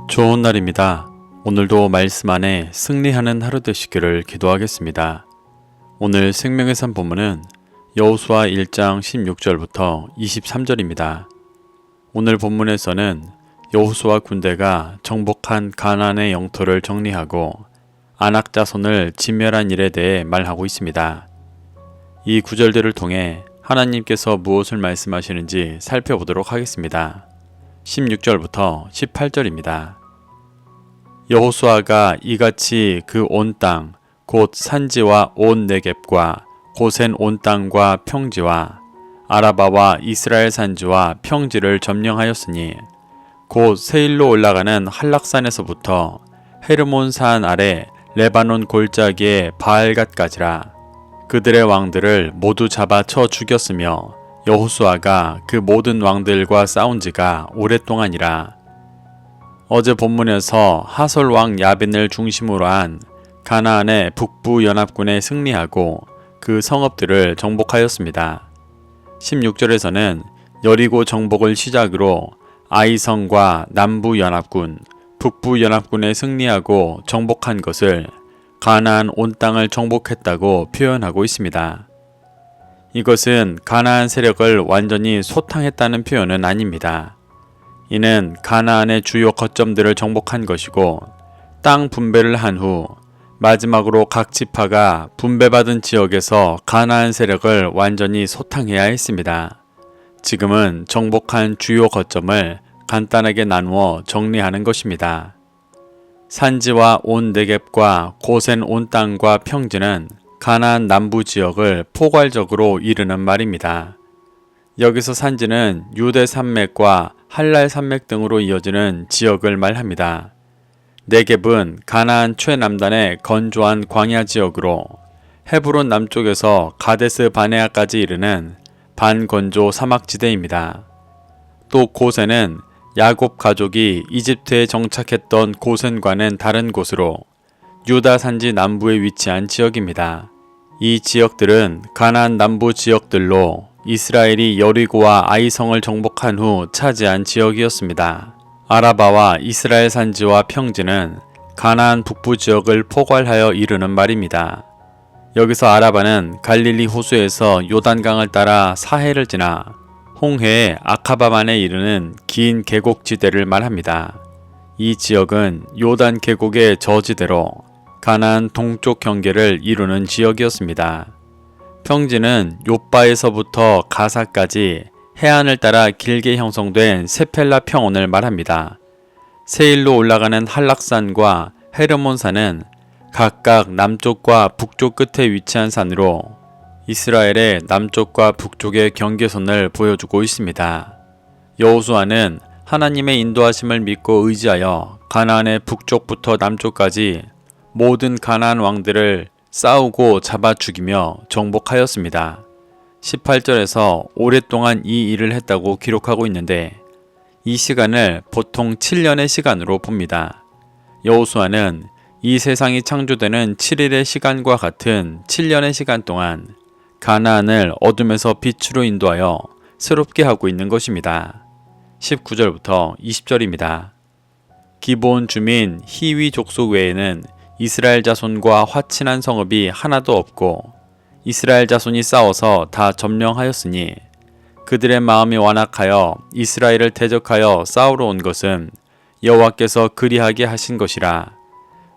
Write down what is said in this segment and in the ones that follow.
좋은 날입니다. 오늘도 말씀 안에 승리하는 하루 되시기를 기도하겠습니다. 오늘 생명의 산 본문은 여호수아 1장 16절부터 23절입니다. 오늘 본문에서는 여호수아 군대가 정복한 가나안의 영토를 정리하고 아낙 자손을 진멸한 일에 대해 말하고 있습니다. 이 구절들을 통해 하나님께서 무엇을 말씀하시는지 살펴보도록 하겠습니다. 16절부터 18절입니다. 여호수아가 이같이 그 온 땅, 곧 산지와 온 네겝과 고센 온 땅과 평지와 아라바와 이스라엘 산지와 평지를 점령하였으니 곧 세일로 올라가는 한락산에서부터 헤르몬 산 아래 레바논 골짜기의 바알갓까지라. 그들의 왕들을 모두 잡아 쳐 죽였으며 여호수아가 그 모든 왕들과 싸운 지가 오랫동안이라. 어제 본문에서 하솔 왕 야빈을 중심으로 한 가나안의 북부 연합군에 승리하고 그 성읍들을 정복하였습니다. 16절에서는 여리고 정복을 시작으로 아이성과 남부 연합군, 북부 연합군에 승리하고 정복한 것을 가나안 온 땅을 정복했다고 표현하고 있습니다. 이것은 가나안 세력을 완전히 소탕했다는 표현은 아닙니다. 이는 가나안의 주요 거점들을 정복한 것이고 땅 분배를 한 후 마지막으로 각 지파가 분배받은 지역에서 가나안 세력을 완전히 소탕해야 했습니다. 지금은 정복한 주요 거점을 간단하게 나누어 정리하는 것입니다. 산지와 온 네겝과 고센 온 땅과 평지는 가나안 남부 지역을 포괄적으로 이르는 말입니다. 여기서 산지는 유대 산맥과 할랄 산맥 등으로 이어지는 지역을 말합니다. 네겝은 가나안 최남단의 건조한 광야 지역으로 헤브론 남쪽에서 가데스 바네아까지 이르는 반건조 사막지대입니다. 또 고센은 야곱 가족이 이집트에 정착했던 고센과는 다른 곳으로 유다 산지 남부에 위치한 지역입니다. 이 지역들은 가나안 남부 지역들로 이스라엘이 여리고와 아이성을 정복한 후 차지한 지역이었습니다. 아라바와 이스라엘 산지와 평지는 가나안 북부 지역을 포괄하여 이르는 말입니다. 여기서 아라바는 갈릴리 호수에서 요단강을 따라 사해를 지나 홍해의 아카바만에 이르는 긴 계곡지대를 말합니다. 이 지역은 요단 계곡의 저지대로 가나안 동쪽 경계를 이루는 지역이었습니다. 평지는 요바에서부터 가사까지 해안을 따라 길게 형성된 세펠라 평원을 말합니다. 세일로 올라가는 한락산과 헤르몬산은 각각 남쪽과 북쪽 끝에 위치한 산으로 이스라엘의 남쪽과 북쪽의 경계선을 보여주고 있습니다. 여호수아는 하나님의 인도하심을 믿고 의지하여 가나안의 북쪽부터 남쪽까지 모든 가나안 왕들을 싸우고 잡아 죽이며 정복하였습니다. 18절에서 오랫동안 이 일을 했다고 기록하고 있는데 이 시간을 보통 7년의 시간으로 봅니다. 여호수아는 이 세상이 창조되는 7일의 시간과 같은 7년의 시간 동안 가나안을 어둠에서 빛으로 인도하여 새롭게 하고 있는 것입니다. 19절부터 20절입니다. 기브온 주민 히위 족속 외에는 이스라엘 자손과 화친한 성읍이 하나도 없고 이스라엘 자손이 싸워서 다 점령하였으니 그들의 마음이 완악하여 이스라엘을 대적하여 싸우러 온 것은 여호와께서 그리하게 하신 것이라.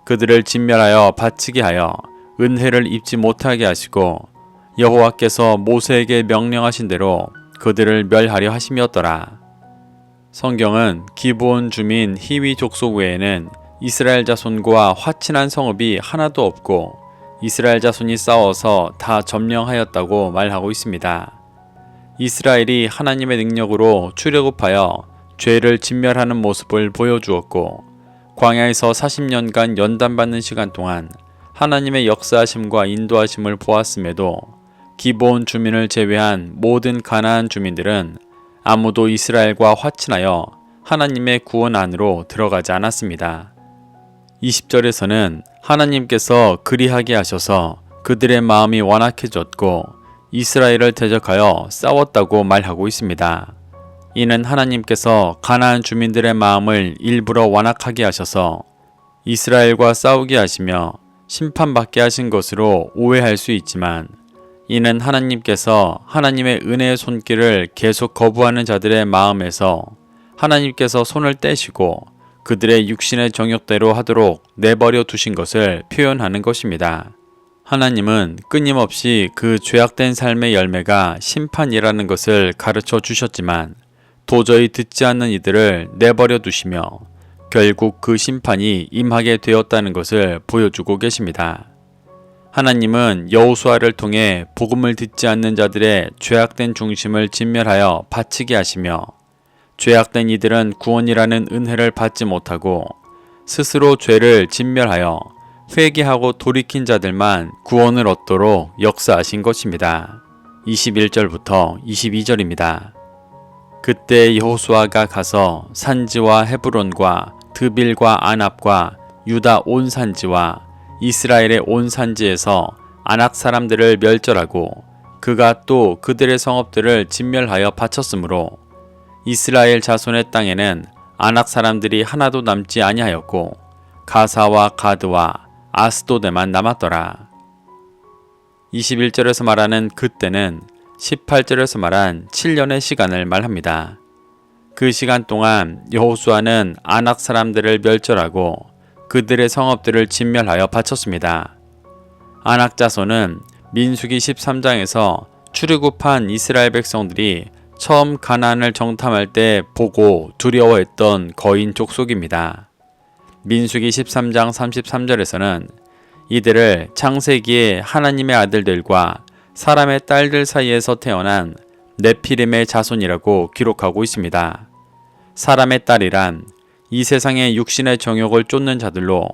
그들을 진멸하여 바치게 하여 은혜를 입지 못하게 하시고 여호와께서 모세에게 명령하신 대로 그들을 멸하려 하심이었더라. 성경은 기브온 주민 히위 족속 외에는 이스라엘 자손과 화친한 성읍이 하나도 없고 이스라엘 자손이 싸워서 다 점령하였다고 말하고 있습니다. 이스라엘이 하나님의 능력으로 출애굽하여 죄를 진멸하는 모습을 보여주었고 광야에서 40년간 연단받는 시간 동안 하나님의 역사하심과 인도하심을 보았음에도 기브온 주민을 제외한 모든 가나안 주민들은 아무도 이스라엘과 화친하여 하나님의 구원 안으로 들어가지 않았습니다. 20절에서는 하나님께서 그리하게 하셔서 그들의 마음이 완악해졌고 이스라엘을 대적하여 싸웠다고 말하고 있습니다. 이는 하나님께서 가나안 주민들의 마음을 일부러 완악하게 하셔서 이스라엘과 싸우게 하시며 심판받게 하신 것으로 오해할 수 있지만, 이는 하나님께서 하나님의 은혜의 손길을 계속 거부하는 자들의 마음에서 하나님께서 손을 떼시고 그들의 육신의 정욕대로 하도록 내버려 두신 것을 표현하는 것입니다. 하나님은 끊임없이 그 죄악된 삶의 열매가 심판이라는 것을 가르쳐 주셨지만 도저히 듣지 않는 이들을 내버려 두시며 결국 그 심판이 임하게 되었다는 것을 보여주고 계십니다. 하나님은 여호수아를 통해 복음을 듣지 않는 자들의 죄악된 중심을 진멸하여 바치게 하시며, 죄악된 이들은 구원이라는 은혜를 받지 못하고 스스로 죄를 진멸하여 회개하고 돌이킨 자들만 구원을 얻도록 역사하신 것입니다. 21절부터 22절입니다. 그때 여호수아가 가서 산지와 헤브론과 드빌과 아납과 유다 온 산지와 이스라엘의 온 산지에서 아낙 사람들을 멸절하고 그가 또 그들의 성읍들을 진멸하여 바쳤으므로 이스라엘 자손의 땅에는 아낙 사람들이 하나도 남지 아니하였고 가사와 가드와 아스도데만 남았더라. 21절에서 말하는 그때는 18절에서 말한 7년의 시간을 말합니다. 그 시간 동안 여호수아는 아낙 사람들을 멸절하고 그들의 성읍들을 진멸하여 바쳤습니다. 아낙 자손은 민수기 13장에서 출애굽한 이스라엘 백성들이 처음 가나안을 정탐할 때 보고 두려워했던 거인 족속입니다. 민수기 13장 33절에서는 이들을 창세기에 하나님의 아들들과 사람의 딸들 사이에서 태어난 네피림의 자손이라고 기록하고 있습니다. 사람의 딸이란 이 세상의 육신의 정욕을 쫓는 자들로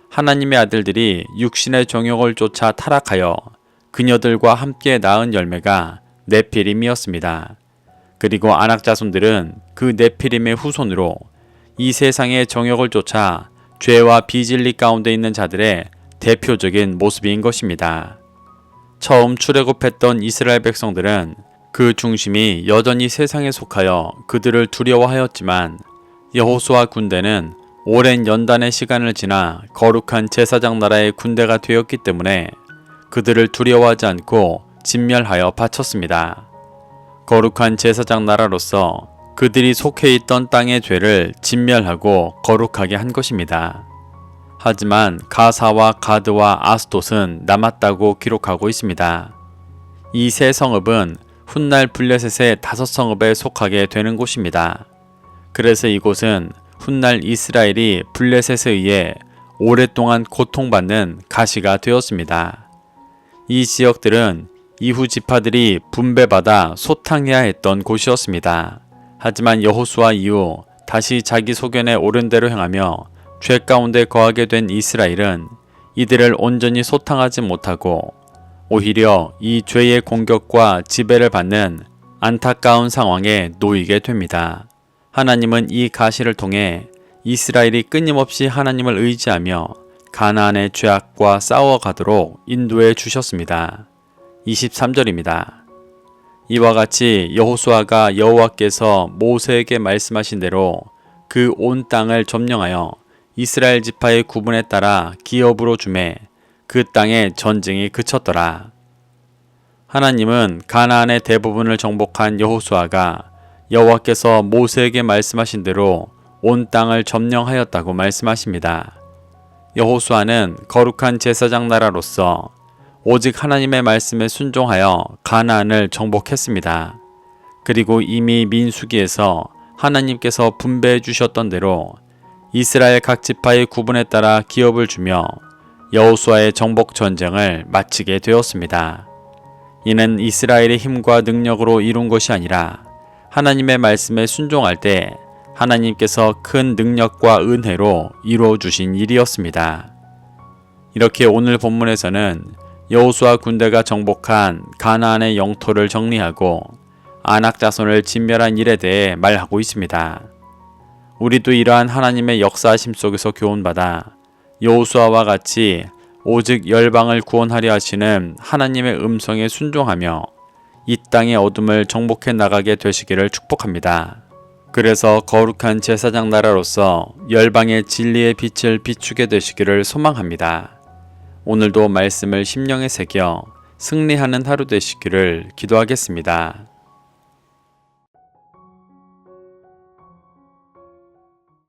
하나님의 아들들이 육신의 정욕을 쫓아 타락하여 그녀들과 함께 낳은 열매가 네피림이었습니다. 그리고 아낙 자손들은 그 네피림의 후손으로 이 세상의 정욕을 쫓아 죄와 비진리 가운데 있는 자들의 대표적인 모습인 것입니다. 처음 출애굽했던 이스라엘 백성들은 그 중심이 여전히 세상에 속하여 그들을 두려워하였지만 여호수아 군대는 오랜 연단의 시간을 지나 거룩한 제사장 나라의 군대가 되었기 때문에 그들을 두려워하지 않고 진멸하여 바쳤습니다. 거룩한 제사장 나라로서 그들이 속해 있던 땅의 죄를 진멸하고 거룩하게 한 것입니다. 하지만 가사와 가드와 아스돗은 남았다고 기록하고 있습니다. 이 세 성읍은 훗날 블레셋의 5성읍에 속하게 되는 곳입니다. 그래서 이곳은 훗날 이스라엘이 블레셋에 의해 오랫동안 고통받는 가시가 되었습니다. 이 지역들은 이후 지파들이 분배받아 소탕해야 했던 곳이었습니다. 하지만 여호수아 이후 다시 자기 소견에 옳은 대로 행하며 죄 가운데 거하게 된 이스라엘은 이들을 온전히 소탕하지 못하고 오히려 이 죄의 공격과 지배를 받는 안타까운 상황에 놓이게 됩니다. 하나님은 이 가시를 통해 이스라엘이 끊임없이 하나님을 의지하며 가나안의 죄악과 싸워가도록 인도해 주셨습니다. 23절입니다. 이와 같이 여호수아가 여호와께서 모세에게 말씀하신 대로 그 온 땅을 점령하여 이스라엘 지파의 구분에 따라 기업으로 주매 그 땅에 전쟁이 그쳤더라. 하나님은 가나안의 대부분을 정복한 여호수아가 여호와께서 모세에게 말씀하신 대로 온 땅을 점령하였다고 말씀하십니다. 여호수아는 거룩한 제사장 나라로서 오직 하나님의 말씀에 순종하여 가나안을 정복했습니다. 그리고 이미 민수기에서 하나님께서 분배해 주셨던 대로 이스라엘 각 지파의 구분에 따라 기업을 주며 여호수아의 정복 전쟁을 마치게 되었습니다. 이는 이스라엘의 힘과 능력으로 이룬 것이 아니라 하나님의 말씀에 순종할 때 하나님께서 큰 능력과 은혜로 이루어 주신 일이었습니다. 이렇게 오늘 본문에서는 여호수아 군대가 정복한 가나안의 영토를 정리하고 아낙 자손을 진멸한 일에 대해 말하고 있습니다. 우리도 이러한 하나님의 역사하심 속에서 교훈받아 여호수아와 같이 오직 열방을 구원하려 하시는 하나님의 음성에 순종하며 이 땅의 어둠을 정복해 나가게 되시기를 축복합니다. 그래서 거룩한 제사장 나라로서 열방의 진리의 빛을 비추게 되시기를 소망합니다. 오늘도 말씀을 심령에 새겨 승리하는 하루 되시기를 기도하겠습니다.